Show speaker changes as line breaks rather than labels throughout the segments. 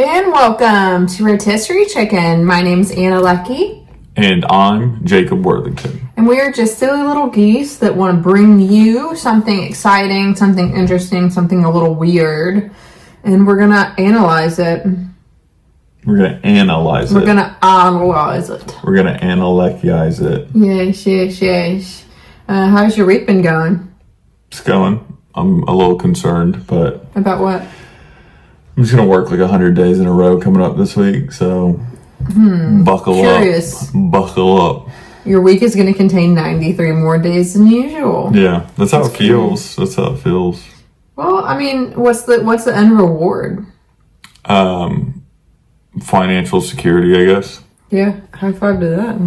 And welcome to Rotisserie Chicken. My name's Anna Leckie.
And I'm Jacob Worthington.
And we are just silly little geese that want to bring you something exciting, something interesting, something a little weird. And we're going to analyze it.
We're going to analyze it.
We're going to analyze it.
We're going to analyze it.
Yes. How's your week been going?
It's going. I'm a little concerned, but...
About what?
I'm just going to work like 100 days in a row coming up this week, so buckle
Curious.
up. Buckle up.
Your week is going to contain 93 more days than usual.
Yeah, that's how it feels. That's how it feels.
Well, I mean, what's the end reward?
Financial security, I guess.
Yeah, high five to that.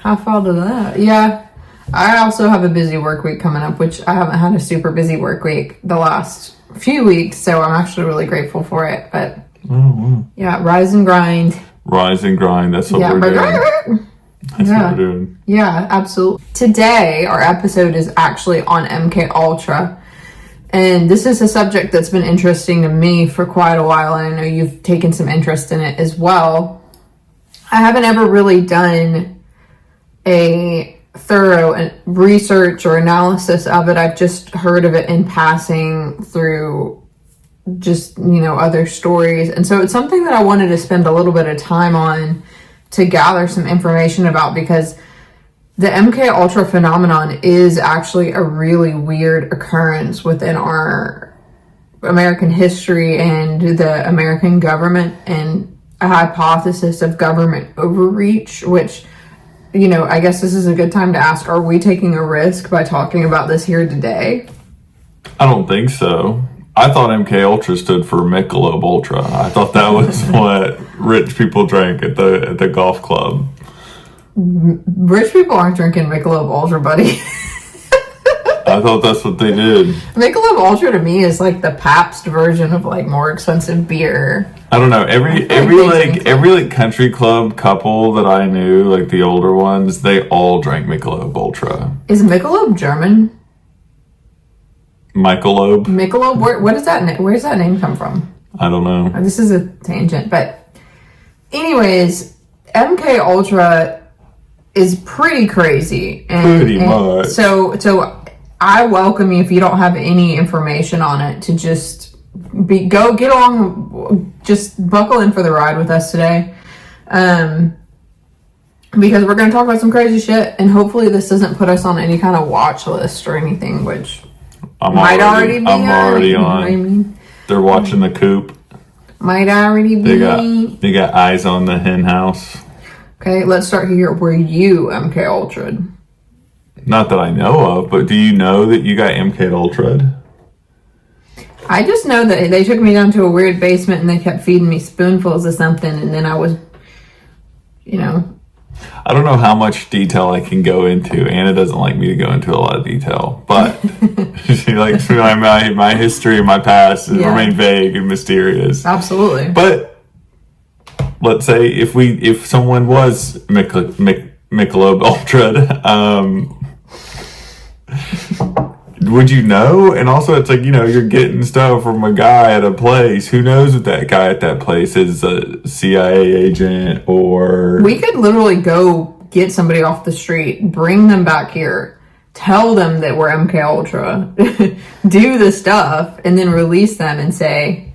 High five
to that. Yeah. I also have a busy work week coming up, which I haven't had a super busy work week the last few weeks, so I'm actually really grateful for it. But yeah, rise and grind.
Rise and grind. That's what we're doing. That's what we're doing.
Yeah, absolutely. Today, our episode is actually on MK Ultra. And this is a subject that's been interesting to me for quite a while, and I know you've taken some interest in it as well. I haven't ever really done a thorough research or analysis of it. I've just heard of it in passing through just, other stories. And so it's something that I wanted to spend a little bit of time on to gather some information about, because the MK Ultra phenomenon is actually a really weird occurrence within our American history and the American government, and a hypothesis of government overreach, which, I guess this is a good time to ask, are we taking a risk by talking about this here today?
I don't think so. I thought MK Ultra stood for Michelob Ultra. I thought that was what rich people drank at the golf club.
Rich people aren't drinking Michelob Ultra, buddy.
I thought that's what they did.
Michelob Ultra to me is like the Pabst version of like more expensive beer.
I don't know. Every country club couple that I knew, like the older ones, they all drank Michelob Ultra.
Is Michelob German?
Michelob.
Michelob. Where's that name come from?
I don't know.
This is a tangent, but anyways, MK Ultra is pretty crazy.
Pretty much.
So I welcome you, if you don't have any information on it, to just get along, just buckle in for the ride with us today. Because we're going to talk about some crazy shit, and hopefully this doesn't put us on any kind of watch list or anything, which I'm already on. I mean,
they're watching the coop.
Might already be.
They got eyes on the hen house.
Okay, let's start here. Were you MK Ultra'd?
Not that I know of, but do you know that you got MK Ultra'd?
I just know that they took me down to a weird basement and they kept feeding me spoonfuls of something, and then I was,
I don't know how much detail I can go into. Anna doesn't like me to go into a lot of detail, but she likes my history and my past remain vague and mysterious.
Absolutely.
But let's say if someone was Michelob Ultra, would you know? And also, it's like, you're getting stuff from a guy at a place. Who knows if that guy at that place is a CIA agent or...
We could literally go get somebody off the street, bring them back here, tell them that we're MK Ultra, do the stuff, and then release them and say,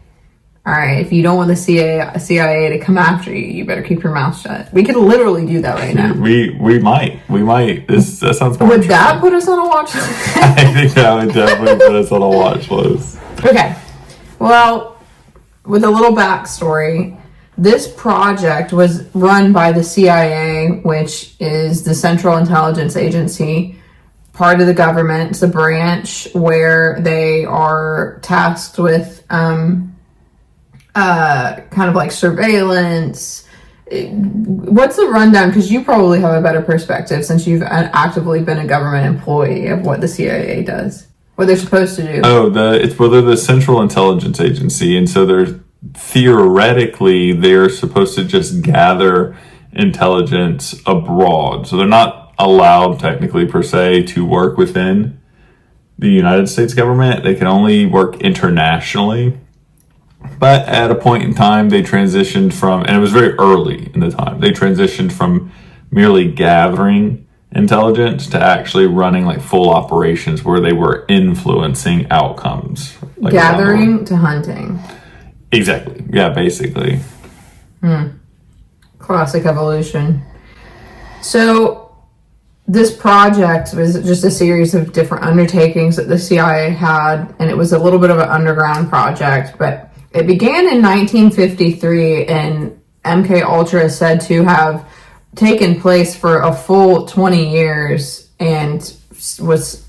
all right, if you don't want the CIA to come after you, you better keep your mouth shut. We could literally do that right now.
We might. That sounds
Would that put us on a watch list?
I think that would definitely put us on a watch list.
Okay. Well, with a little backstory, this project was run by the CIA, which is the Central Intelligence Agency, part of the government. It's a branch where they are tasked with kind of like surveillance. What's the rundown? Because you probably have a better perspective since you've actively been a government employee of what the CIA does, what they're supposed to do.
They're the Central Intelligence Agency, and so they're supposed to just gather intelligence abroad. So they're not allowed technically per se to work within the United States government. They can only work internationally. But at a point in time, they transitioned from, and it was very early in the time, they transitioned from merely gathering intelligence to actually running like full operations where they were influencing outcomes. Like
gathering to hunting.
Exactly. Yeah, basically.
Classic evolution. So this project was just a series of different undertakings that the CIA had, and it was a little bit of an underground project, but it began in 1953, and MK Ultra is said to have taken place for a full 20 years and was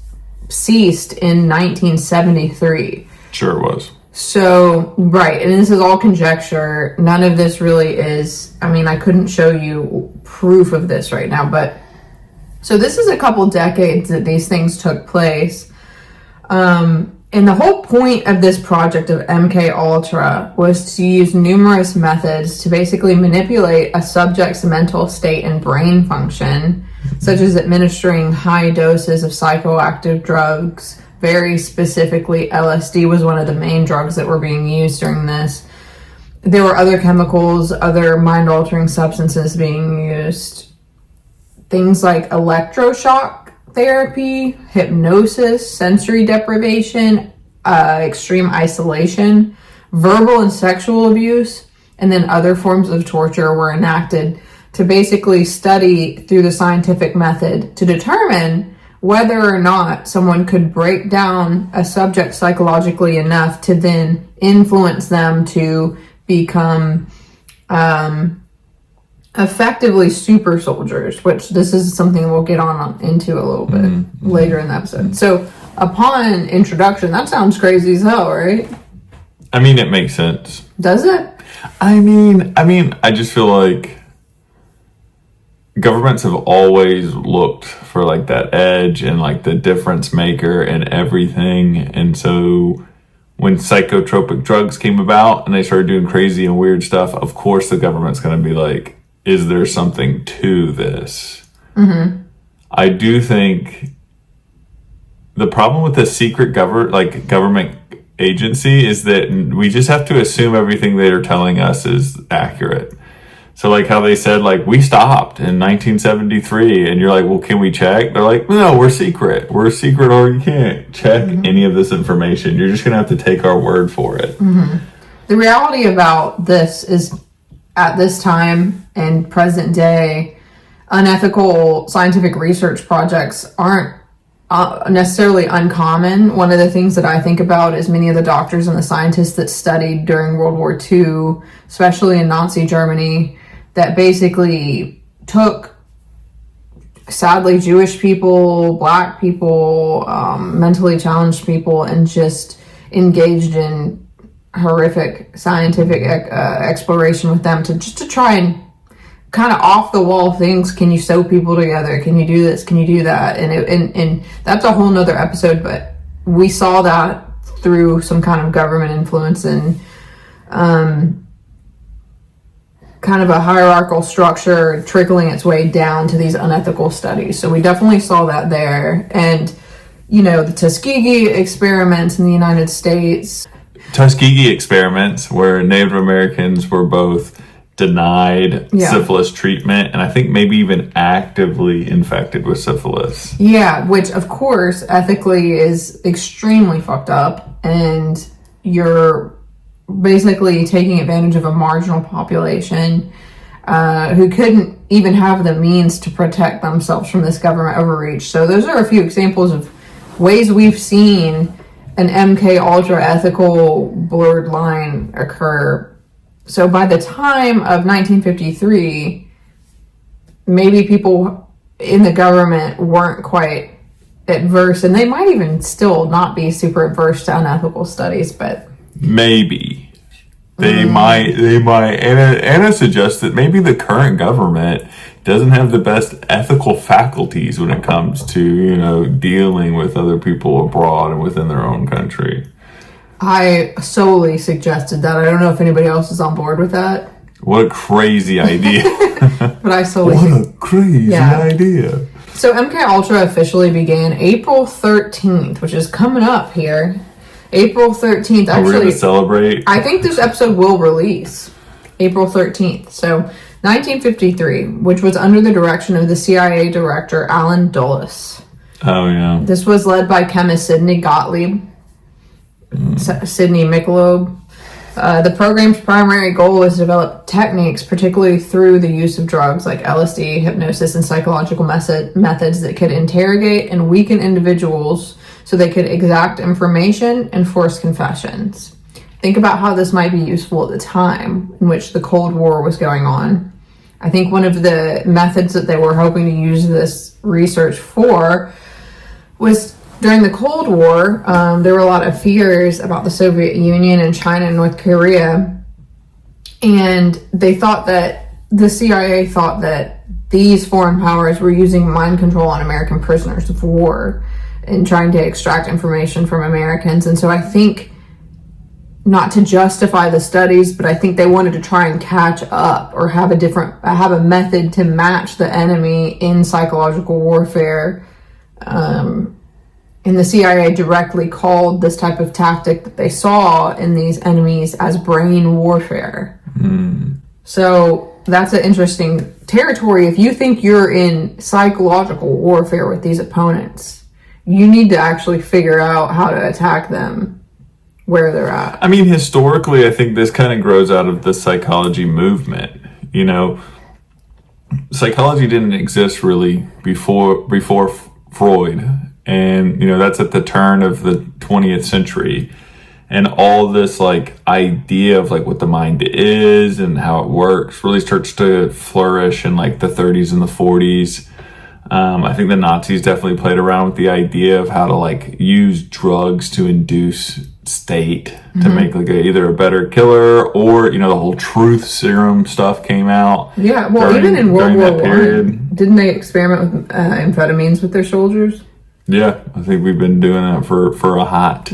ceased in 1973.
Sure it was.
So, right, and this is all conjecture. None of this really is, I mean, I couldn't show you proof of this right now, but so this is a couple decades that these things took place. And the whole point of this project of MK Ultra was to use numerous methods to basically manipulate a subject's mental state and brain function, such as administering high doses of psychoactive drugs. Very specifically, LSD was one of the main drugs that were being used during this. There were other chemicals, other mind-altering substances being used. Things like electroshock therapy, hypnosis, sensory deprivation, extreme isolation, verbal and sexual abuse, and then other forms of torture were enacted to basically study through the scientific method to determine whether or not someone could break down a subject psychologically enough to then influence them to become effectively super soldiers, which this is something we'll get on into a little bit later in the episode. So upon introduction, that sounds crazy as hell, right?
I mean, it makes sense.
Does it?
I mean, I just feel like governments have always looked for like that edge and like the difference maker and everything. And so when psychotropic drugs came about and they started doing crazy and weird stuff, of course the government's going to be like, is there something to this? I do think the problem with the secret government agency is that we just have to assume everything they're telling us is accurate. So like how they said, like, we stopped in 1973, and you're like, well, can we check? They're like, no, we're secret, or you can't check any of this information. You're just gonna have to take our word for it.
The reality about this is, at this time and present day, unethical scientific research projects aren't necessarily uncommon. One of the things that I think about is many of the doctors and the scientists that studied during World War II, especially in Nazi Germany, that basically took, sadly, Jewish people, Black people, mentally challenged people, and just engaged in horrific scientific exploration with them to try and kind of off the wall things. Can you sew people together? Can you do this? Can you do that? And that's a whole nother episode, but we saw that through some kind of government influence and kind of a hierarchical structure trickling its way down to these unethical studies. So we definitely saw that there. And, you know, the Tuskegee experiments in the United States.
Tuskegee experiments where Native Americans were both denied syphilis treatment and I think maybe even actively infected with syphilis. Yeah,
which of course ethically is extremely fucked up, and you're basically taking advantage of a marginal population who couldn't even have the means to protect themselves from this government overreach. So those are a few examples of ways we've seen an MK Ultra ethical blurred line occur. So by the time of 1953, maybe people in the government weren't quite adverse, and they might even still not be super adverse to unethical studies, but
maybe they might. Anna suggests that maybe the current government doesn't have the best ethical faculties when it comes to, you know, dealing with other people abroad and within their own country.
I solely suggested that. I don't know if anybody else is on board with that.
What a crazy idea.
But I solely
What a crazy idea.
So MK Ultra officially began April 13th, which is coming up here. April 13th.
Are we going
Actually,
to celebrate?
I think this episode will release April 13th. So 1953, which was under the direction of the CIA director Allen Dulles.
Oh, yeah.
This was led by chemist Sidney Gottlieb, Sidney Michelob. The program's primary goal was to develop techniques, particularly through the use of drugs like LSD, hypnosis, and psychological methods that could interrogate and weaken individuals so they could exact information and force confessions. Think about how this might be useful at the time in which the Cold War was going on. I think one of the methods that they were hoping to use this research for was during the Cold War. There were a lot of fears about the Soviet Union and China and North Korea. And they thought that the CIA thought that these foreign powers were using mind control on American prisoners of war and trying to extract information from Americans. And so I think, not to justify the studies, but I think they wanted to try and catch up or have a method to match the enemy in psychological warfare. And the CIA directly called this type of tactic that they saw in these enemies as brain warfare. So that's an interesting territory. If you think you're in psychological warfare with these opponents, you need to actually figure out how to attack them where they're at.
I mean, historically, I think this kind of grows out of the psychology movement. You know, psychology didn't exist really before Freud. And, you know, that's at the turn of the 20th century. And all this, like, idea of, like, what the mind is and how it works really starts to flourish in, like, the 30s and the 40s. I think the Nazis definitely played around with the idea of how to, like, use drugs to induce state to make, like, either a better killer or, you know, the whole truth serum stuff came out.
Yeah, well, even in World War I, didn't they experiment with amphetamines with their soldiers?
Yeah, I think we've been doing that for a hot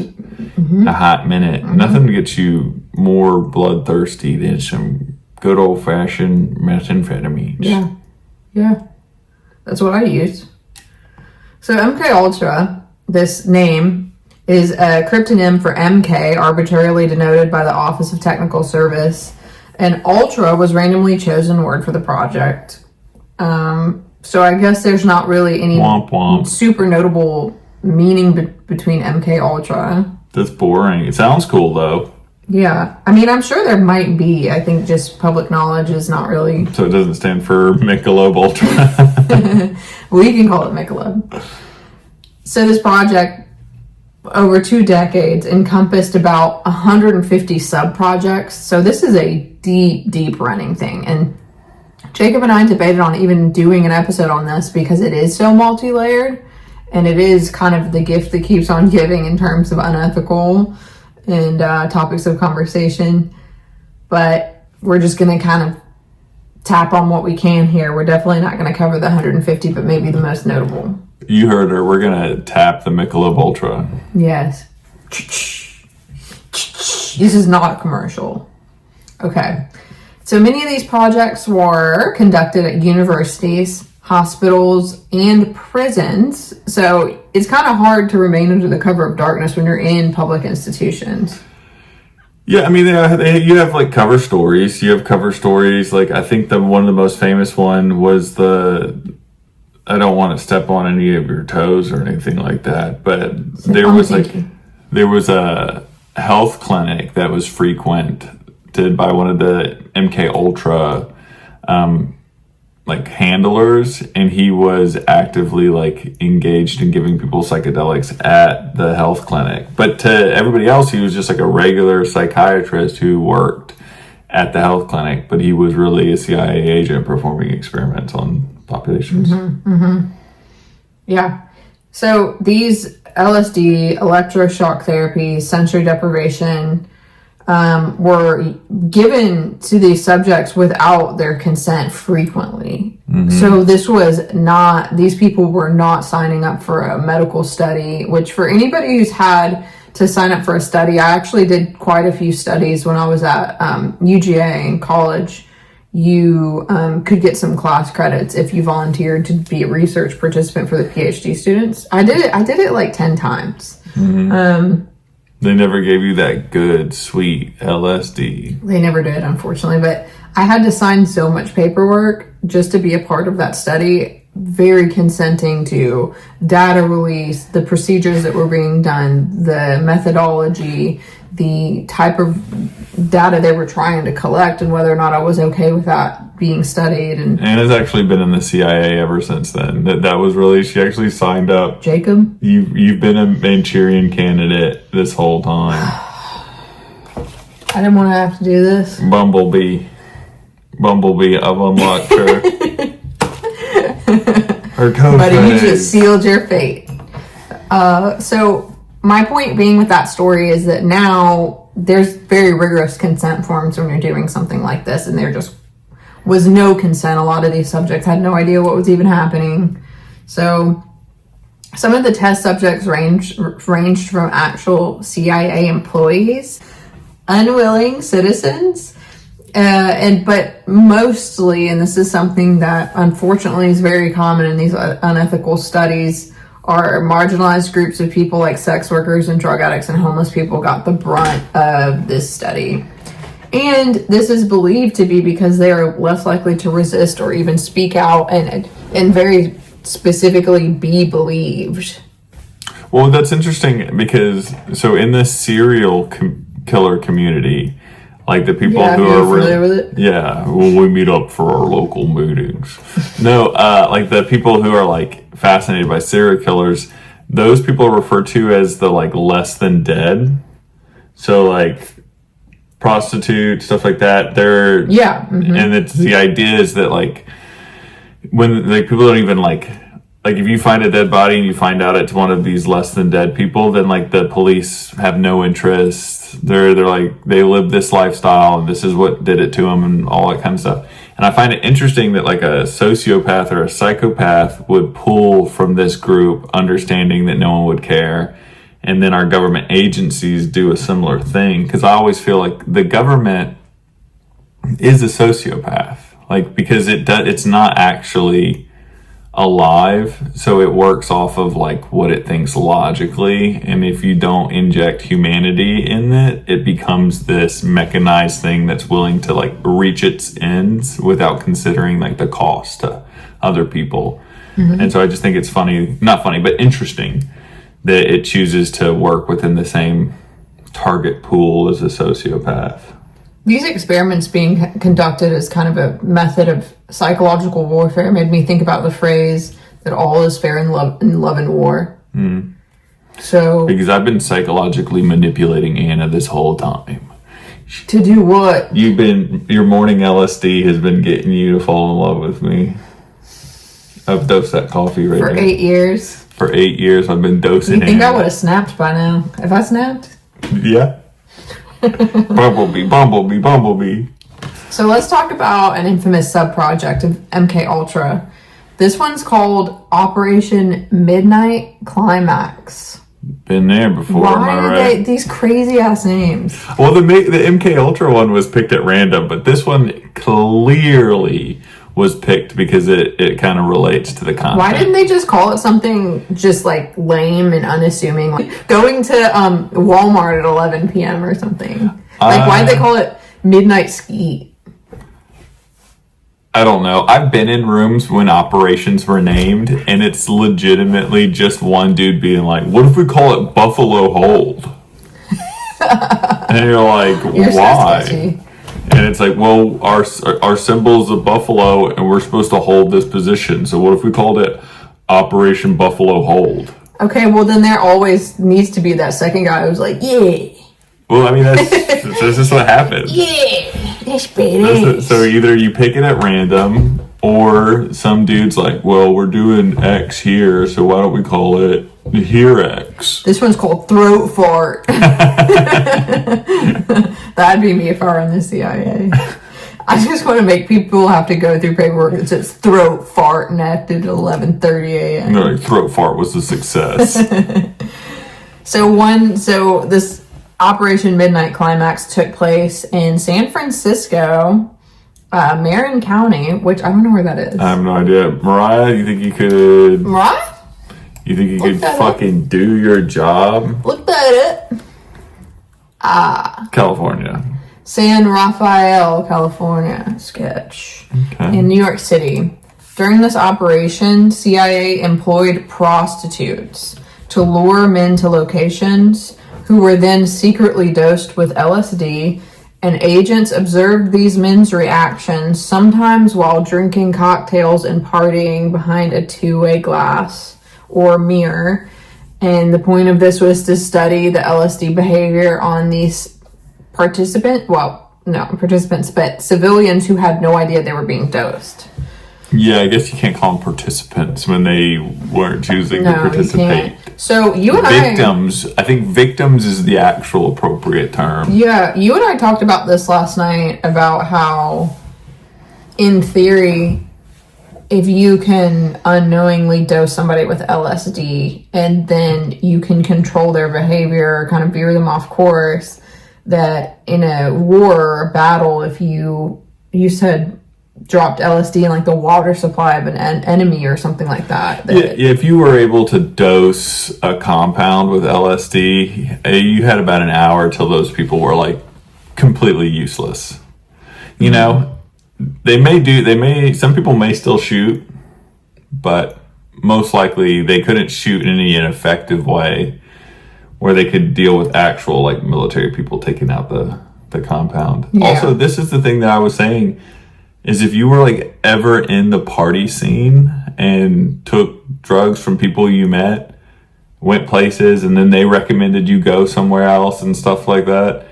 minute. Nothing gets you more bloodthirsty than some good old fashioned methamphetamines.
Yeah, that's what I use. So MK Ultra, this name is a cryptonym for MK, arbitrarily denoted by the Office of Technical Service, and Ultra was randomly chosen word for the project. So I guess there's not really any super notable meaning between MK Ultra.
That's boring. It sounds cool though.
Yeah. I mean, I'm sure there might be. I think just public knowledge is not really...
So it doesn't stand for Michelob Ultra.
We can call it Michelob. So this project, over 2 decades, encompassed about 150 sub-projects. So this is a deep running thing. And Jacob and I debated on even doing an episode on this because it is so multi-layered, and it is kind of the gift that keeps on giving in terms of unethical and topics of conversation. But we're just going to kind of tap on what we can here. We're definitely not going to cover the 150, but maybe the most notable.
You heard her. We're going to tap the Michelob Ultra.
Yes. This is not a commercial. Okay. So many of these projects were conducted at universities, hospitals, and prisons. So it's kind of hard to remain under the cover of darkness when you're in public institutions.
Yeah, I mean, you have like cover stories. You have cover stories. Like, I think one of the most famous one was I don't want to step on any of your toes or anything like that, but there was a health clinic that was frequented by one of the MK Ultra like handlers, and he was actively like engaged in giving people psychedelics at the health clinic. But to everybody else, he was just like a regular psychiatrist who worked at the health clinic, but he was really a CIA agent performing experiments on populations.
Yeah. So these LSD, electroshock therapy, sensory deprivation, were given to these subjects without their consent frequently. So these people were not signing up for a medical study, which for anybody who's had to sign up for a study, I actually did quite a few studies when I was at UGA in college. You could get some class credits if you volunteered to be a research participant for the PhD students. I did it like 10 times.
They never gave you that good, sweet LSD.
They never did, unfortunately, but I had to sign so much paperwork just to be a part of that study, very consenting to data release, the procedures that were being done, the methodology, the type of data they were trying to collect, and whether or not I was okay with that being studied. And
Anna's actually been in the CIA ever since then. That was really, she actually signed up.
Jacob?
You've been a Manchurian candidate this whole time.
I didn't want to have to do this.
Bumblebee, I've unlocked her. Her code
But you
phrase.
just sealed your fate. So my point being with that story is that now there's very rigorous consent forms when you're doing something like this, and there just was no consent. A lot of these subjects had no idea what was even happening. So some of the test subjects ranged from actual CIA employees, unwilling citizens, but mostly, and this is something that unfortunately is very common in these unethical studies, are marginalized groups of people like sex workers and drug addicts and homeless people got the brunt of this study. And this is believed to be because they are less likely to resist or even speak out and very specifically be believed.
Well, that's interesting because, so in this serial killer community, like the people who are
familiar with it?
Yeah, when we meet up for our local meetings. No, like the people who are like fascinated by serial killers, those people are referred to as the like less than dead. So like prostitutes, stuff like that. They're and it's the idea is that like when like people don't even like if you find a dead body and you find out it's one of these less than dead people, then like the police have no interest. They're like, they live this lifestyle and this is what did it to them and all that kind of stuff. And I find it interesting that like a sociopath or a psychopath would pull from this group, understanding that no one would care. And then our government agencies do a similar thing. Because I always feel like the government is a sociopath, like because it's not actually alive, so it works off of like what it thinks logically, and if you don't inject humanity in it, it becomes this mechanized thing that's willing to like reach its ends without considering like the cost to other people. And so I just think it's not funny, but interesting that it chooses to work within the same target pool as a sociopath.
These experiments being conducted as kind of a method of psychological warfare made me think about the phrase that all is fair in love and war. So,
because I've been psychologically manipulating Anna this whole time.
To do what?
Your morning LSD has been getting you to fall in love with me. I've dosed that coffee right
For
now.
8 years.
For 8 years, I've been dosing.
You think I would have snapped by now? Have I snapped?
Yeah. Bumblebee.
So let's talk about an infamous sub-project of MK Ultra. This one's called Operation Midnight Climax.
Been there before.
Why did these crazy ass names?
Well, the MK Ultra one was picked at random, but this one clearly was picked because it kind of relates to the content.
Why didn't they just call it something just like lame and unassuming, like going to Walmart at 11 p.m. or something? Like, why did they call it Midnight Ski?
I don't know. I've been in rooms when operations were named, and it's legitimately just one dude being like, "What if we call it Buffalo Hold?" And you're like, "Why?"
So
and it's like, well, our symbol is a buffalo, and we're supposed to hold this position. So what if we called it Operation Buffalo Hold?
Okay, well then there always needs to be that second guy who's like, yeah.
Well, I mean, this is what happens.
Yeah, that's better.
So either you pick it at random, or some dude's like, well, we're doing X here, so why don't we call it Here X?
This one's called Throat Fart. That'd be me if I were in the CIA. I just want to make people have to go through paperwork that says throat fart enacted at 11:30 a.m.
Like, throat fart was a success.
So this Operation Midnight Climax took place in San Francisco, Marin County, which I don't know where that is.
I have no idea. Mariah, you think you could...
Right?
You think you could fucking do your job?
Look that up.
California.
San Rafael, California sketch.
Okay.
In New York City. During this operation, CIA employed prostitutes to lure men to locations who were then secretly dosed with LSD, and agents observed these men's reactions, sometimes while drinking cocktails and partying behind a two-way glass or mirror. And the point of this was to study the LSD behavior on these participants, but civilians who had no idea they were being dosed.
Yeah, I guess you can't call them participants when they weren't choosing to participate.
You can't. So you and
victims, I think victims is the actual appropriate term.
Yeah, you and I talked about this last night, about how, in theory, if you can unknowingly dose somebody with LSD and then you can control their behavior, kind of veer them off course, that in a war or a battle, if you said dropped LSD in like the water supply of an enemy or something like that.
If you were able to dose a compound with LSD, you had about an hour till those people were like completely useless. You know, some people may still shoot, but most likely they couldn't shoot in any effective way where they could deal with actual like military people taking out the compound. Yeah. Also, this is the thing that I was saying, is if you were like ever in the party scene and took drugs from people you met, went places, and then they recommended you go somewhere else and stuff like that,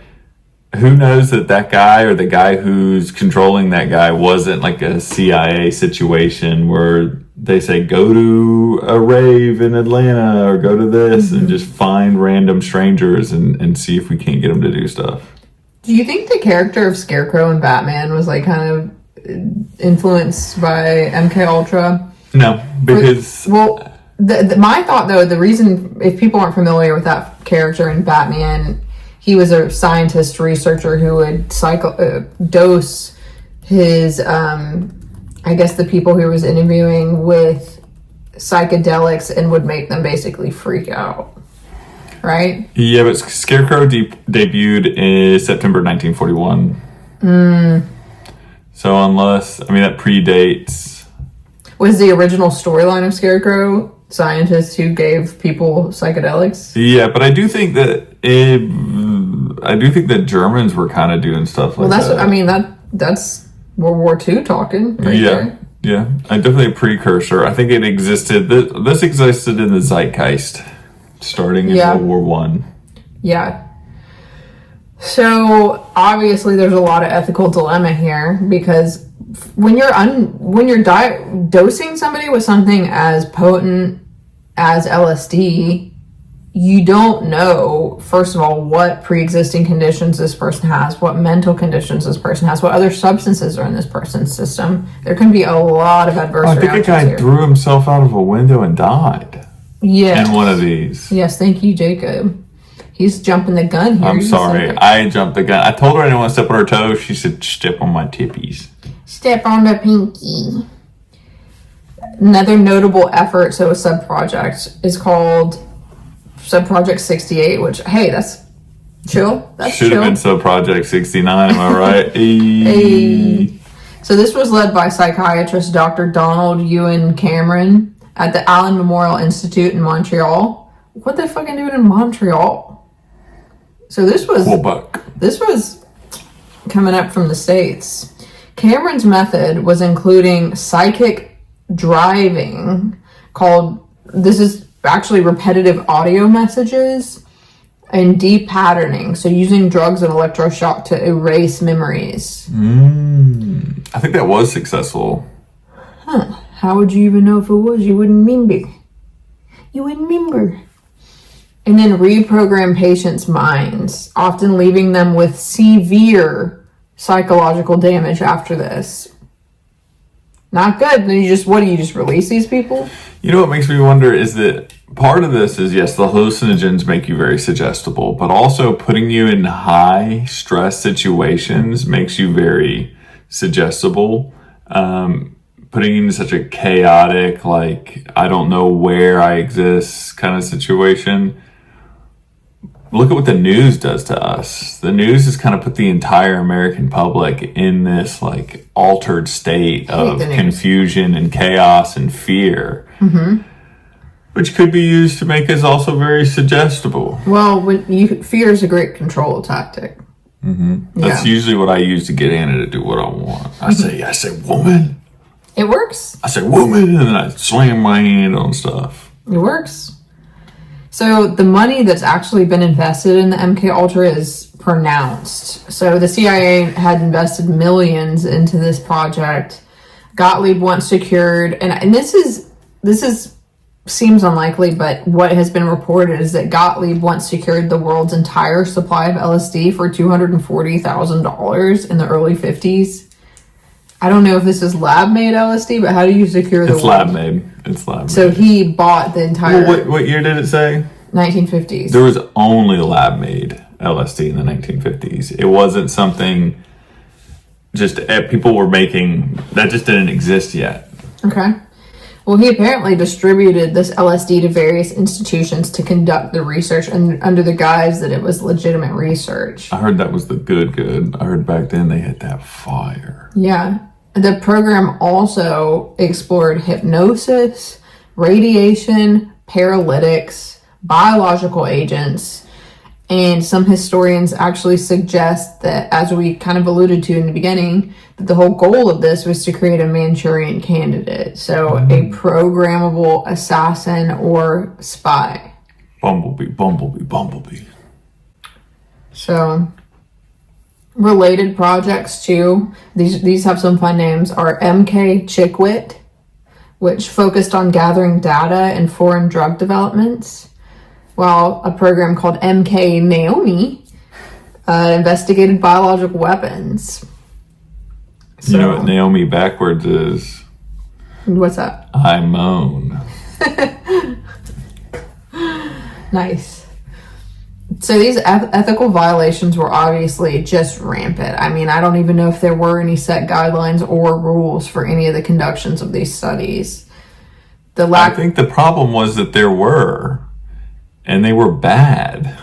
who knows that guy or the guy who's controlling that guy wasn't like a CIA situation where they say go to a rave in Atlanta or go to this and just find random strangers and see if we can't get them to do stuff.
Do you think the character of Scarecrow in Batman was like kind of influenced by MK Ultra?
No, because
my thought though, the reason, if people aren't familiar with that character in Batman, he was a scientist researcher who would dose his I guess the people he was interviewing with psychedelics and would make them basically freak out, right?
Yeah, but Scarecrow debuted in September 1941. So that predates.
Was the original storyline of Scarecrow scientists who gave people psychedelics?
Yeah, but I do think that Germans were kind of doing stuff like that.
That's World War II talking right there.
Yeah, definitely a precursor. I think it existed. This existed in the zeitgeist starting in World War One.
Yeah. So obviously, there's a lot of ethical dilemma here, because when you're dosing somebody with something as potent as LSD, you don't know, first of all, what pre-existing conditions this person has, what mental conditions this person has, what other substances are in this person's system. There can be a lot of adverse reactions. I think a guy
threw himself out of a window and died.
Yeah.
In one of these.
Yes, thank you, Jacob. He's jumping the gun here.
I'm sorry. I jumped the gun. I told her I didn't want to step on her toes. She said, step on my tippies.
Step on the pinky. Another notable effort, so a sub-project, is called Sub-Project 68, which, hey, that's chill.
Should have been Sub-Project 69, am I right?
Hey. So this was led by psychiatrist Dr. Donald Ewan Cameron at the Allen Memorial Institute in Montreal. What they fucking doing in Montreal? So this was coming up from the States. Cameron's method was including psychic driving, this is actually repetitive audio messages, and deep patterning. So using drugs and electroshock to erase memories.
I think that was successful.
Huh. How would you even know if it was? You wouldn't remember. And then reprogram patients' minds, often leaving them with severe psychological damage after this. Not good. Then you just release these people?
You know what makes me wonder is that part of this is, yes, the hallucinogens make you very suggestible, but also putting you in high stress situations makes you very suggestible. Putting you in such a chaotic, like, I don't know where I exist kind of situation. look at what the news does to us. The news has kind of put the entire American public in this like altered state of confusion and chaos and fear, which could be used to make us also very suggestible.
Well, fear is a great control tactic.
That's usually what I use to get Anna to do what I want. I say, woman.
It works.
I say, woman, and then I slam my hand on stuff.
It works. So the money that's actually been invested in the MK Ultra is pronounced. So the CIA had invested millions into this project. Gottlieb once secured, and this seems unlikely, but what has been reported is that Gottlieb once secured the world's entire supply of LSD for $240,000 in the early 50s. I don't know if this is lab-made LSD, but how do you secure the
It's lab-made. It's lab-made.
So he bought the entire...
Well, what year did it say?
1950s.
There was only lab-made LSD in the 1950s. It wasn't something just people were making... That just didn't exist yet.
Okay. Well, he apparently distributed this LSD to various institutions to conduct the research under the guise that it was legitimate research.
I heard that was the good. I heard back then they had that fire.
Yeah. The program also explored hypnosis, radiation, paralytics, biological agents, and some historians actually suggest that, as we kind of alluded to in the beginning, that the whole goal of this was to create a Manchurian candidate, so a programmable assassin or spy.
Bumblebee.
So... related projects too, these have some fun names, are MK Chickwit, which focused on gathering data and foreign drug developments, while a program called MK Naomi investigated biological weapons.
So, you know what Naomi backwards is?
What's that?
I moan.
Nice. So these ethical violations were obviously just rampant. I mean, I don't even know if there were any set guidelines or rules for any of the conductions of these studies. I
think the problem was that there were, and they were bad.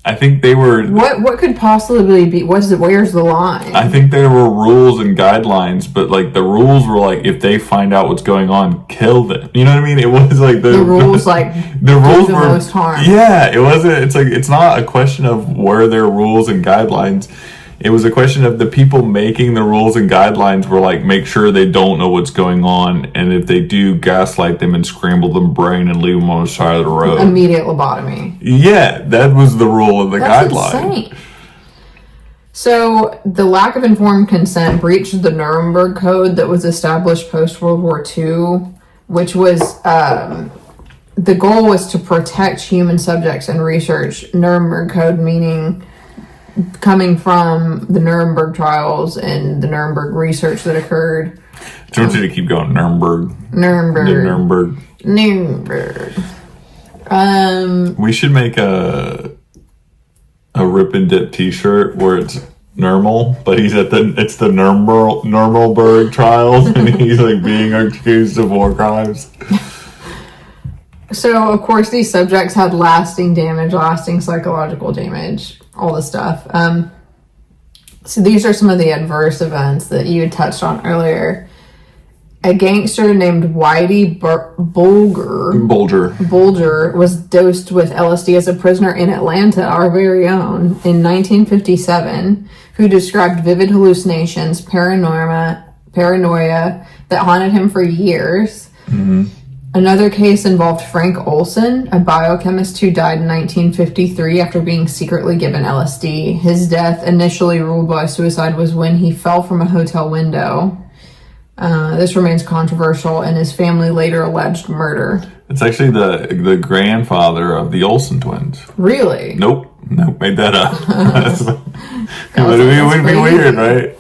I think they were...
What could possibly be... where's the line?
I think there were rules and guidelines, but like the rules were like, if they find out what's going on, kill them. You know what I mean? It was like the
rules like
the rules
were most harm.
Yeah, it wasn't. It's like it's not a question of were there rules and guidelines. It was a question of the people making the rules and guidelines were like, make sure they don't know what's going on, and if they do, gaslight them and scramble them brain and leave them on the side of the road.
Immediate lobotomy.
Yeah, that was the rule of the guideline.
That's insane. So the lack of informed consent breached the Nuremberg Code that was established post-World War II, which was... the goal was to protect human subjects and research. Nuremberg Code meaning... coming from the Nuremberg trials and the Nuremberg research that occurred.
I want you to keep going. Nuremberg. We should make a rip and dip T-shirt where it's Nuremberg, but it's the Nuremberg trials, and he's like being accused of war crimes.
So, of course, these subjects had lasting psychological damage, all this stuff. So these are some of the adverse events that you had touched on earlier. A gangster named Whitey Bulger was dosed with LSD as a prisoner in Atlanta, our very own, in 1957, who described vivid hallucinations, paranoia that haunted him for years. Mm-hmm. Another case involved Frank Olson, a biochemist who died in 1953 after being secretly given LSD. His death, initially ruled by suicide, was when he fell from a hotel window. This remains controversial, and his family later alleged murder.
It's actually the grandfather of the Olsen twins.
Really?
Nope, made that up. It would be weird, right?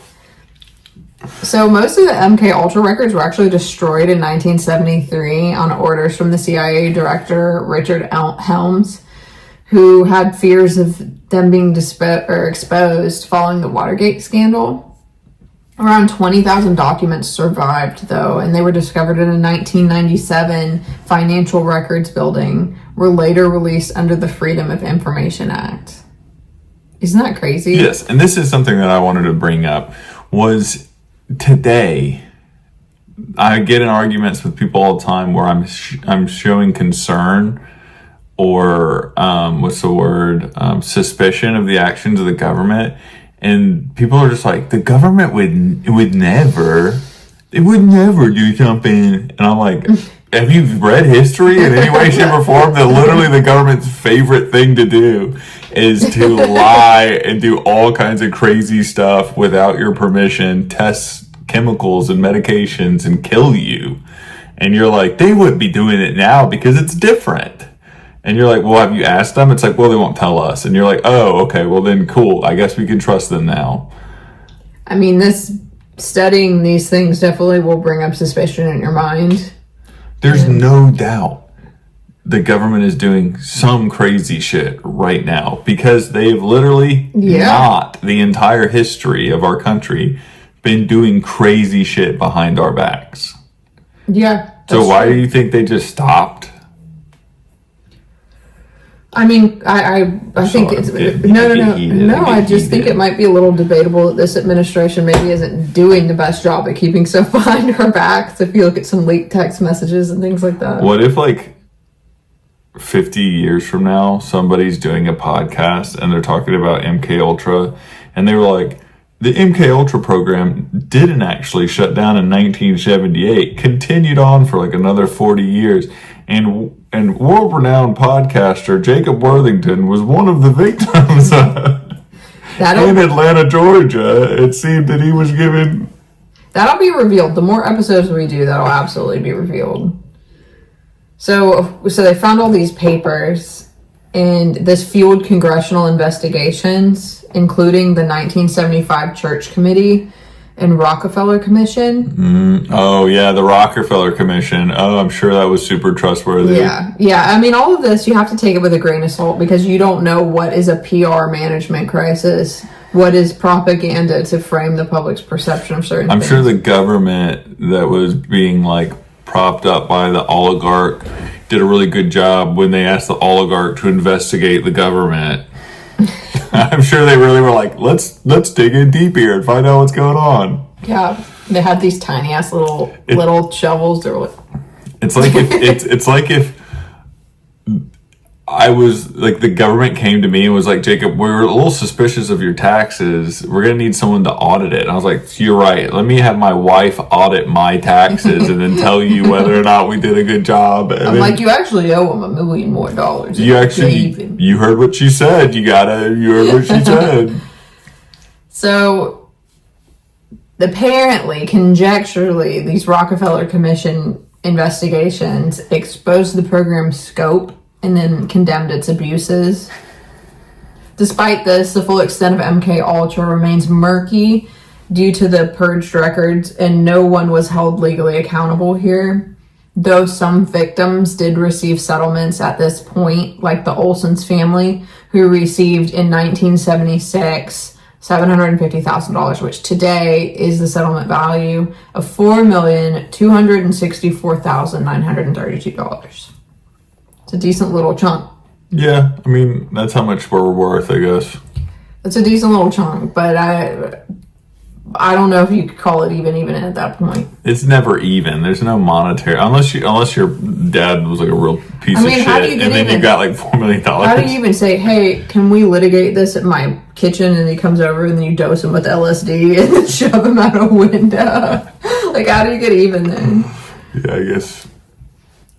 So most of the MK Ultra records were actually destroyed in 1973 on orders from the CIA director Richard Helms, who had fears of them being exposed following the Watergate scandal. Around 20,000 documents survived, though, and they were discovered in a 1997 financial records building, were later released under the Freedom of Information Act. Isn't that crazy?
Yes, and this is something that I wanted to bring up, was today, I get in arguments with people all the time where I'm showing concern or, suspicion of the actions of the government. And people are just like, the government would never do something. And I'm like, have you read history in any way, shape, or form? That literally the government's favorite thing to do is to lie and do all kinds of crazy stuff without your permission, test chemicals and medications and kill you. And you're like, they wouldn't be doing it now because it's different. And you're like, well, have you asked them? It's like, well, they won't tell us. And you're like, oh, okay, well then cool. I guess we can trust them now.
I mean, studying these things definitely will bring up suspicion in your mind.
There's no doubt the government is doing some crazy shit right now because they've literally not the entire history of our country been doing crazy shit behind our backs.
Yeah.
So why do you think they just stopped?
I mean, I think it's no. I just think it might be a little debatable that this administration maybe isn't doing the best job at keeping stuff behind our backs. If you look at some leaked text messages and things like that.
What if 50 years from now, somebody's doing a podcast and they're talking about MK Ultra, and they were like, the MK Ultra program didn't actually shut down in 1978, continued on for another 40 years, and world-renowned podcaster Jacob Worthington was one of the victims in Atlanta, Georgia. It seemed that he was given...
That'll be revealed. The more episodes we do, that'll absolutely be revealed. So they found all these papers, and this fueled congressional investigations, including the 1975 Church Committee and Rockefeller Commission.
Oh, yeah, the Rockefeller Commission. Oh, I'm sure that was super trustworthy.
Yeah. I mean, all of this, you have to take it with a grain of salt because you don't know what is a PR management crisis, what is propaganda to frame the public's perception of certain things.
I'm sure the government that was being, propped up by the oligarch did a really good job when they asked the oligarch to investigate the government. I'm sure they really were like, let's dig in deep here and find out what's going on.
Yeah, they had these tiny ass little shovels. They were like,
it's like if I was the government came to me and was like, Jacob, we're a little suspicious of your taxes. We're gonna need someone to audit it. And I was like, you're right. Let me have my wife audit my taxes and then tell you whether or not we did a good job. And
I'm like, you actually owe them $1 million more.
You heard what she said. You heard what she said.
So apparently, conjecturally, these Rockefeller Commission investigations exposed the program's scope and then condemned its abuses. Despite this, the full extent of MK Ultra remains murky due to the purged records, and no one was held legally accountable here. Though some victims did receive settlements at this point, like the Olson's family, who received in 1976 $750,000, which today is the settlement value of $4,264,932. It's a decent little chunk.
Yeah, I mean, that's how much we're worth, I guess.
It's a decent little chunk, but I don't know if you could call it even at that point.
It's never even. There's no monetary, unless your dad was a real piece of shit, and then you got $4 million.
How do you even say, hey, can we litigate this at my kitchen? And he comes over and then you dose him with LSD and then shove him out a window. How do you get even then?
Yeah, I guess.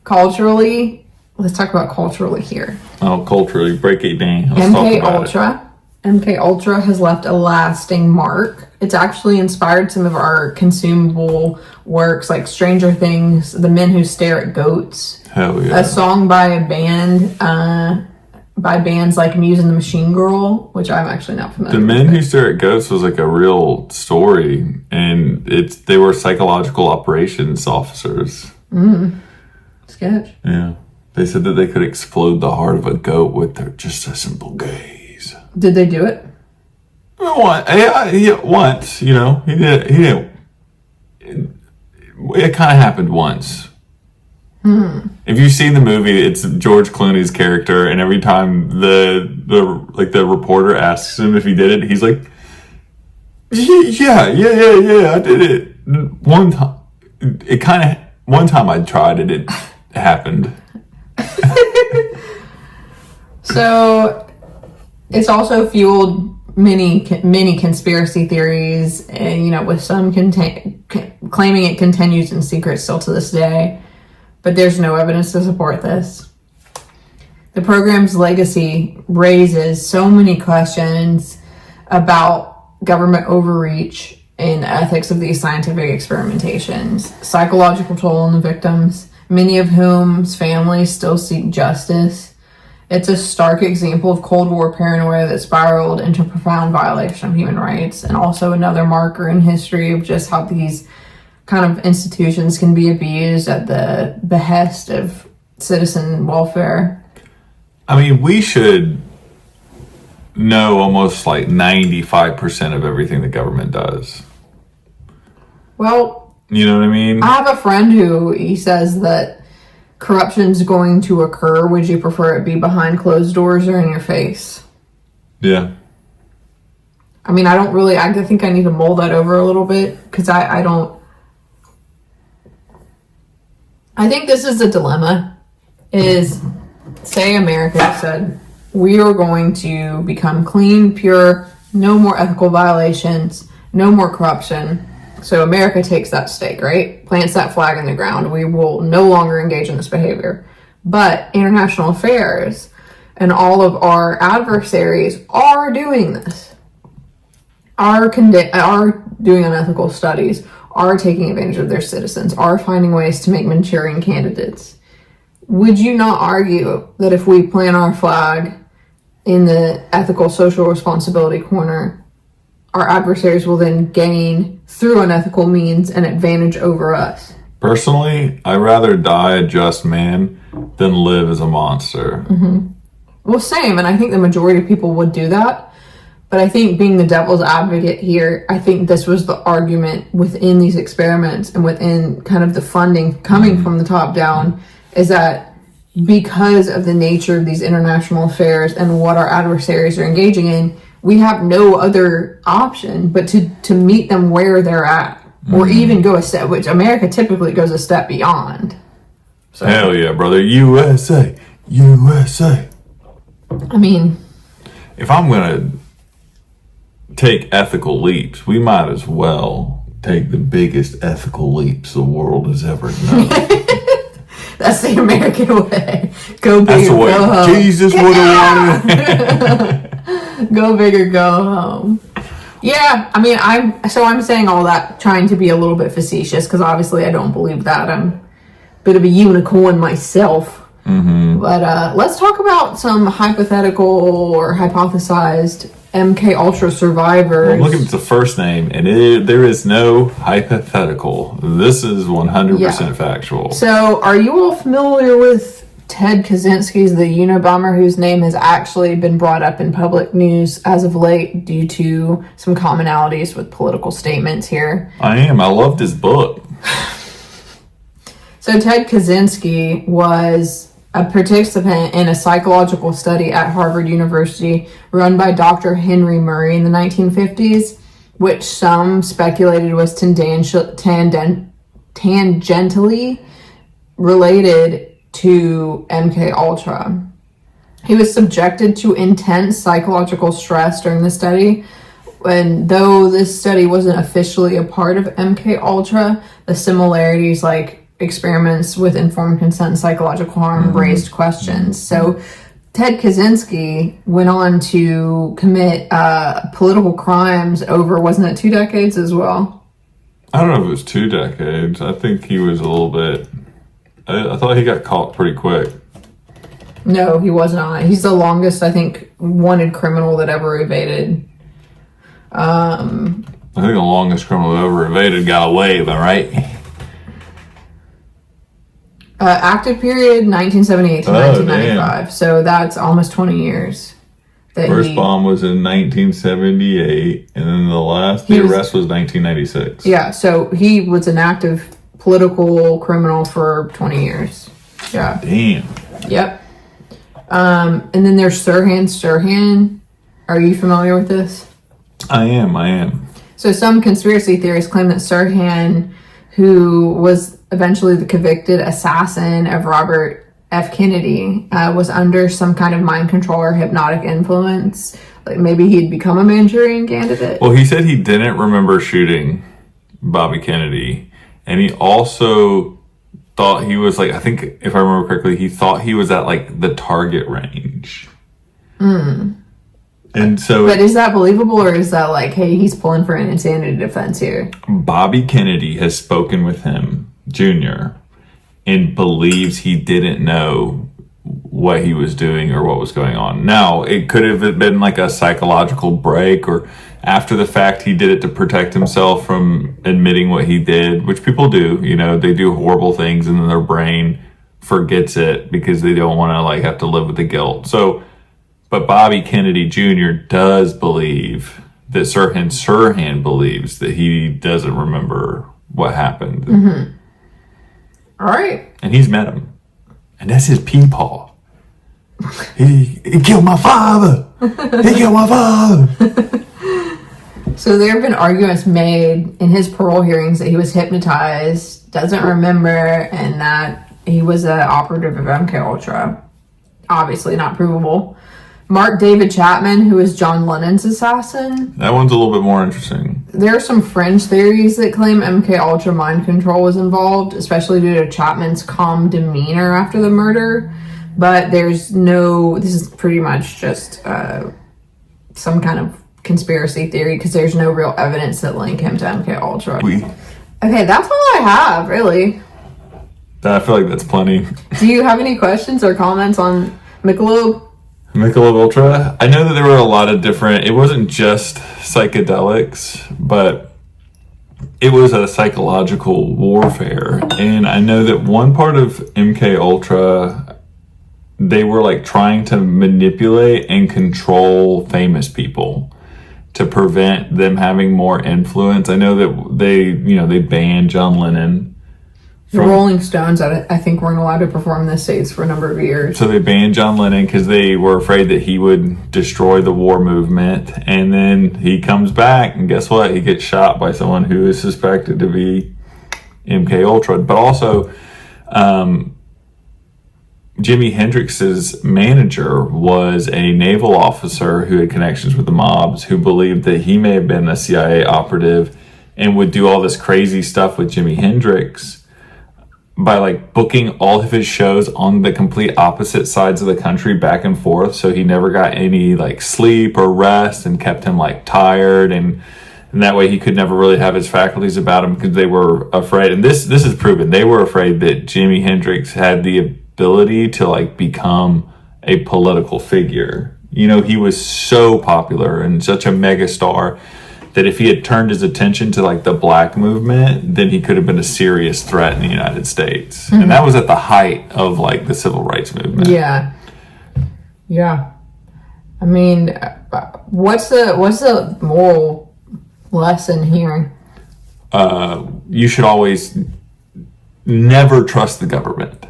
Culturally, let's talk about culturally here.
Oh, culturally, break it down.
MK Ultra has left a lasting mark. It's actually inspired some of our consumable works like Stranger Things, The Men Who Stare at Goats.
Hell yeah.
A song by a band, by bands like Muse and the Machine Girl, which I'm actually not familiar with.
The Men Who Stare at Goats was a real story, and they were psychological operations officers.
Sketch.
Yeah. They said that they could explode the heart of a goat with just a simple gaze.
Did they do it?
Once, you know, he did. It kind of happened once. If you've seen the movie, it's George Clooney's character, and every time the reporter asks him if he did it, he's like, yeah, I did it. One time I tried it, it happened.
So it's also fueled many conspiracy theories, and you know, with some claiming it continues in secret still to this day, but there's no evidence to support this. The program's legacy raises so many questions about government overreach and the ethics of these scientific experimentations, psychological toll on the victims, many of whom's families still seek justice. It's a stark example of Cold War paranoia that spiraled into profound violation of human rights, and also another marker in history of just how these kind of institutions can be abused at the behest of citizen welfare.
I mean, we should know almost like 95% of everything the government does.
Well,
you know what I mean?
I have a friend who he says that corruption's going to occur. Would you prefer it be behind closed doors or in your face?
Yeah.
I mean, I think I need to mull that over a little bit, because I think this is the dilemma, is, say America said, we are going to become clean, pure, no more ethical violations, no more corruption. So America takes that stake, right? Plants that flag in the ground. We will no longer engage in this behavior. But international affairs and all of our adversaries are doing this, are doing unethical studies, are taking advantage of their citizens, are finding ways to make Manchurian candidates. Would you not argue that if we plant our flag in the ethical social responsibility corner, our adversaries will then gain, through unethical means, an advantage over us?
Personally, I'd rather die a just man than live as a monster.
Mm-hmm. Well, same, and I think the majority of people would do that. But I think, being the devil's advocate here, I think this was the argument within these experiments and within kind of the funding coming from the top down, is that because of the nature of these international affairs and what our adversaries are engaging in, we have no other option but to meet them where they're at, or even go a step, which America typically goes a step beyond.
So, hell yeah, brother. USA. USA.
I mean,
if I'm going to take ethical leaps, we might as well take the biggest ethical leaps the world has ever known.
That's the American way. Go big. That's the way go home.
Jesus would have wanted.
Go big or go home. Yeah, I mean, I'm saying all that trying to be a little bit facetious, because obviously I don't believe that. I'm a bit of a unicorn myself.
Mm-hmm.
But let's talk about some hypothetical or hypothesized MK Ultra survivors.
Well, look at the first name, and there is no hypothetical. This is 100% factual.
So, are you all familiar with Ted Kaczynski's the Unabomber, whose name has actually been brought up in public news as of late due to some commonalities with political statements here?
I am. I loved his book.
So, Ted Kaczynski was a participant in a psychological study at Harvard University run by Dr. Henry Murray in the 1950s, which some speculated was tangentially related to MK Ultra. He was subjected to intense psychological stress during the study, and though this study wasn't officially a part of MK Ultra, the similarities, like experiments with informed consent and psychological harm, raised questions. So Ted Kaczynski went on to commit political crimes over, wasn't it 2 decades as well?
I don't know if it was 2 decades. I think he was a little bit... I thought he got caught pretty quick.
No, he was not. He's the longest, I think, wanted criminal that ever evaded.
I think the longest criminal that ever evaded got away, am I right?
Active period, 1978 to 1995. Damn. So that's almost 20 years.
First bomb was in 1978, and then the arrest was 1996.
Yeah, so he was an active political criminal for 20 years. Yeah.
Damn.
Yep. And then there's Sirhan. Are you familiar with this?
I am.
So some conspiracy theorists claim that Sirhan, who was eventually the convicted assassin of Robert F. Kennedy, was under some kind of mind control or hypnotic influence. Like maybe he'd become a Manchurian candidate.
Well, he said he didn't remember shooting Bobby Kennedy. And he also thought he was like, I think if I remember correctly, he thought he was at like the target range. And so...
But is that believable, or is that like, hey, he's pulling for an insanity defense here?
Bobby Kennedy has spoken with him, Jr., and believes he didn't know what he was doing or what was going on. Now, it could have been like a psychological break, or after the fact, he did it to protect himself from admitting what he did, which people do. You know, they do horrible things and then their brain forgets it because they don't want to like have to live with the guilt. So, but Bobby Kennedy Jr. does believe that Sirhan believes that he doesn't remember what happened.
Mm-hmm. All right.
And he's met him. And that's his peepaw. He killed my father. He killed my father.
So there have been arguments made in his parole hearings that he was hypnotized, doesn't remember, and that he was an operative of MK Ultra. Obviously not provable. Mark David Chapman, who is John Lennon's assassin.
That one's a little bit more interesting.
There are some fringe theories that claim MK Ultra mind control was involved, especially due to Chapman's calm demeanor after the murder. But this is pretty much just some kind of conspiracy theory because there's no real evidence that link him to MK Ultra. Okay, that's all I have, really.
I feel like that's plenty.
Do you have any questions or comments on Michelob
Ultra? I know that there were a lot of different, it wasn't just psychedelics, but it was a psychological warfare. And I know that one part of MK Ultra, they were like trying to manipulate and control famous people to prevent them having more influence. I know that they banned John Lennon.
The Rolling Stones, I think, weren't allowed to perform in the States for a number of years.
So they banned John Lennon because they were afraid that he would destroy the war movement. And then he comes back, and guess what? He gets shot by someone who is suspected to be MK Ultra. But also, Jimi Hendrix's manager was a naval officer who had connections with the mobs, who believed that he may have been a CIA operative and would do all this crazy stuff with Jimi Hendrix by like booking all of his shows on the complete opposite sides of the country back and forth, so he never got any like sleep or rest and kept him like tired, and that way he could never really have his faculties about him because they were afraid, and this is proven, they were afraid that Jimi Hendrix had the ability to like become a political figure. You know, he was so popular and such a mega star that if he had turned his attention to like the black movement, then he could have been a serious threat in the United States. Mm-hmm. And that was at the height of like the civil rights movement.
Yeah. I mean, what's the moral lesson here?
You should always never trust the government.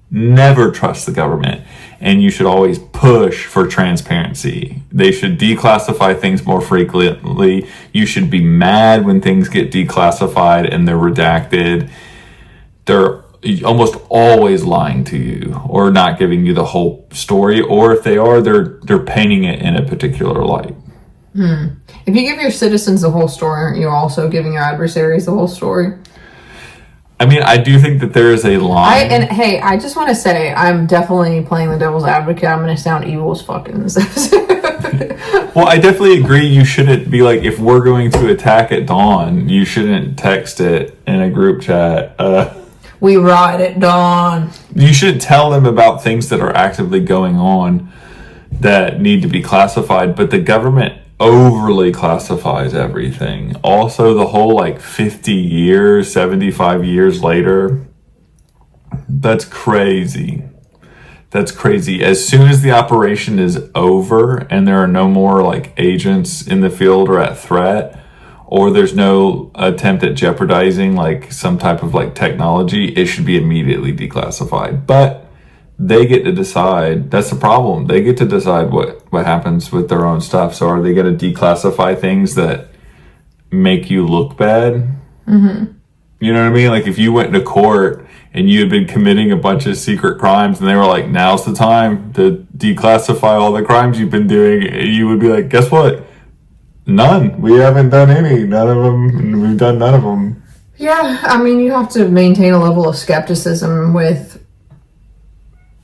Never trust the government. And you should always push for transparency. They should declassify things more frequently. You should be mad when things get declassified and they're redacted. They're almost always lying to you or not giving you the whole story. Or if they are, they're painting it in a particular light.
If you give your citizens the whole story, aren't you also giving your adversaries the whole story?
I mean, I do think that there is a line.
Hey, I just want to say, I'm definitely playing the devil's advocate. I'm going to sound evil as fuck in this episode.
Well, I definitely agree. You shouldn't be like, if we're going to attack at dawn, you shouldn't text it in a group chat.
We ride at dawn.
You should tell them about things that are actively going on that need to be classified, but the government overly classifies everything. Also, the whole like 50 years, 75 years later, that's crazy That's crazy. As soon as the operation is over and there are no more like agents in the field or at threat, or there's no attempt at jeopardizing like some type of like technology, it should be immediately declassified. But they get to decide. That's the problem. They get to decide what happens with their own stuff. So are they going to declassify things that make you look bad? Mm-hmm. You know what I mean? Like if you went to court and you had been committing a bunch of secret crimes and they were like, now's the time to declassify all the crimes you've been doing, you would be like, guess what? None. We haven't done any. None of them. We've done none of them.
Yeah, I mean, you have to maintain a level of skepticism with...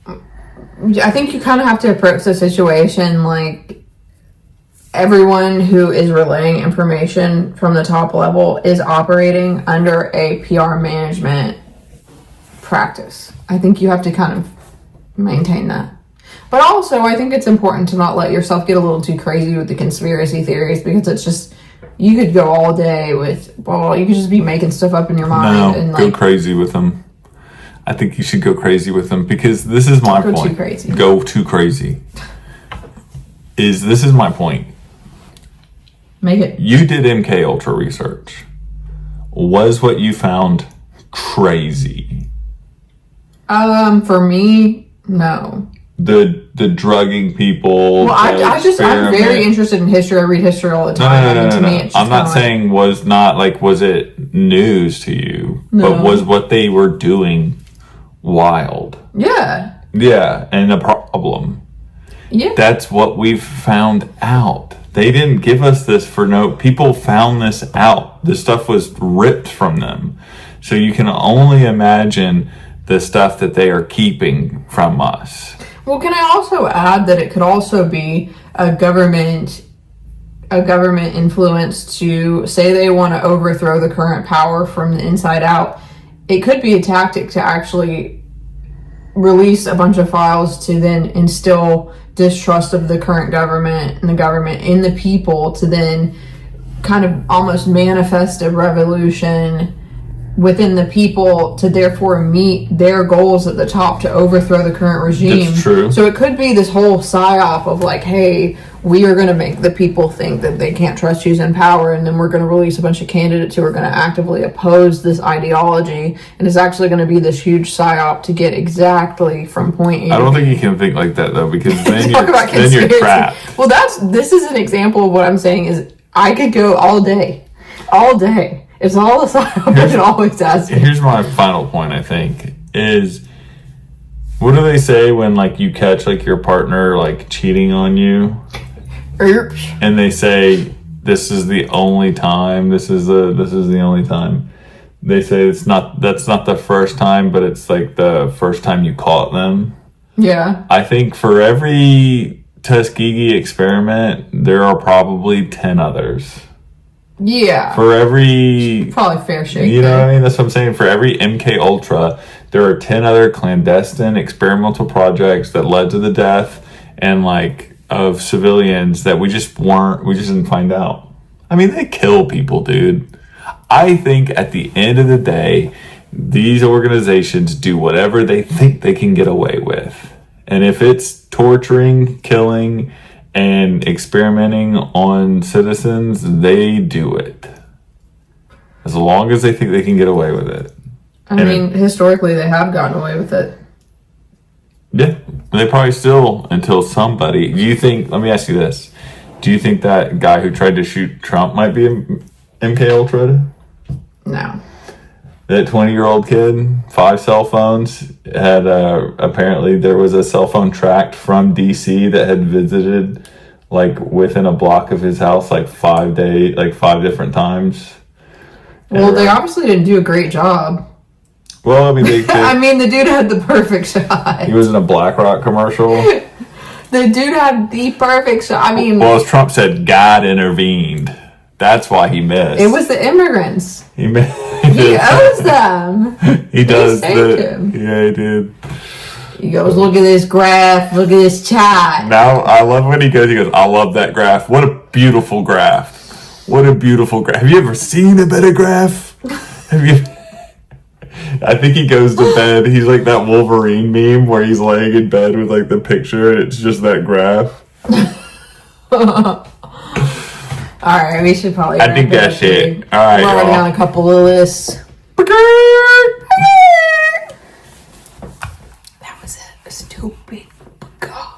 I think you kind of have to approach the situation like everyone who is relaying information from the top level is operating under a PR management practice. I think you have to kind of maintain that. But also, I think it's important to not let yourself get a little too crazy with the conspiracy theories, because it's just, you could go all day with, well, you could just be making stuff up in your mind.
No,
and
go crazy with them. I think you should go crazy with them, because this is my point.
Go too crazy.
Go too crazy. This is my point.
Make it.
You did MK Ultra research. Was what you found crazy?
For me, no.
The drugging people.
Well, I'm very interested in history. I read history all the time.
No. I'm not saying was it news to you, but was what they were doing wild?
Yeah.
Yeah, and a problem.
Yeah.
That's what we've found out. They didn't give us this for no... People found this out. This stuff was ripped from them. So you can only imagine the stuff that they are keeping from us.
Well, can I also add that it could also be a government influence to say they want to overthrow the current power from the inside out. It could be a tactic to actually release a bunch of files to then instill distrust of the current government and the government in the people, to then kind of almost manifest a revolution within the people to therefore meet their goals at the top to overthrow the current regime.
That's true.
So it could be this whole psyop of like, hey, we are going to make the people think that they can't trust who's in power, and then we're going to release a bunch of candidates who are going to actively oppose this ideology, and it's actually going to be this huge psyop to get exactly from point A to B.
I don't think you can think like that though, because then you're trapped.
Well, this is an example of what I'm saying is I could go all day. It's all a psyop. It always has been.
Here's my final point, I think, is what do they say when like you catch like your partner like cheating on you? And they say this is the only time. This is the only time. They say that's not the first time, but it's like the first time you caught them.
Yeah.
I think for every Tuskegee experiment, there are probably 10 others.
Yeah.
For every...
Probably fair shake.
You know what I mean? That's what I'm saying. For every MK Ultra, there are 10 other clandestine experimental projects that led to the death and like of civilians that we just didn't find out. I mean, they kill people, dude. I think at the end of the day, these organizations do whatever they think they can get away with. And if it's torturing, killing, and experimenting on citizens, they do it. As long as they think they can get away with it.
I mean, historically, they have gotten away with it.
Yeah, they probably still, until somebody... let me ask you this. Do you think that guy who tried to shoot Trump might be MK Ultra?
No.
That 20-year-old kid, 5 cell phones, had apparently there was a cell phone tracked from DC that had visited like within a block of his house like 5 different times.
Well, they obviously didn't do a great job.
Well, I mean,
the dude had the perfect shot.
He was in a BlackRock commercial.
The dude had the perfect shot. I mean,
well, as Trump said, God intervened. That's why he missed.
It was the immigrants.
He
owes them.
He does.
He saved him.
Yeah, he did.
He goes, look at this graph. Look at this chart.
Now, I love when he goes, I love that graph. What a beautiful graph. What a beautiful graph. Have you ever seen a better graph? I think he goes to bed. He's like that Wolverine meme where he's laying in bed with like the picture and it's just that graph.
Alright, we should probably.
I think that's it. Alright,
we're already
y'all.
on a couple of lists. That was it. Stupid. God.